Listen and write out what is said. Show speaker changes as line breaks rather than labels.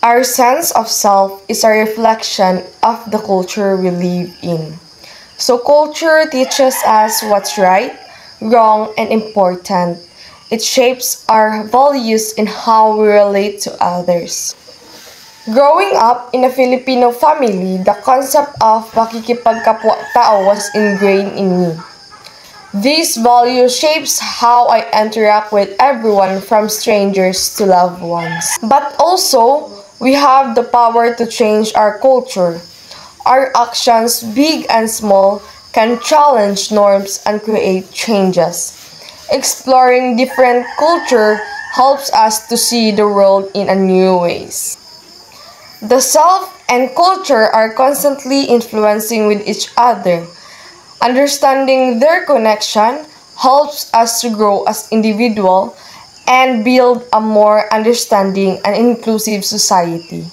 Our sense of self is a reflection of the culture we live in. So culture teaches us what's right, wrong, and important. It shapes our values and how we relate to others. Growing up in a Filipino family, the concept of pakikipagkapwa-tao was ingrained in me. This value shapes how I interact with everyone from strangers to loved ones. But also, we have the power to change our culture. Our actions, big and small, can challenge norms and create changes. Exploring different culture helps us to see the world in a new ways. The self and culture are constantly influencing with each other. Understanding their connection helps us to grow as individuals and build a more understanding and inclusive society.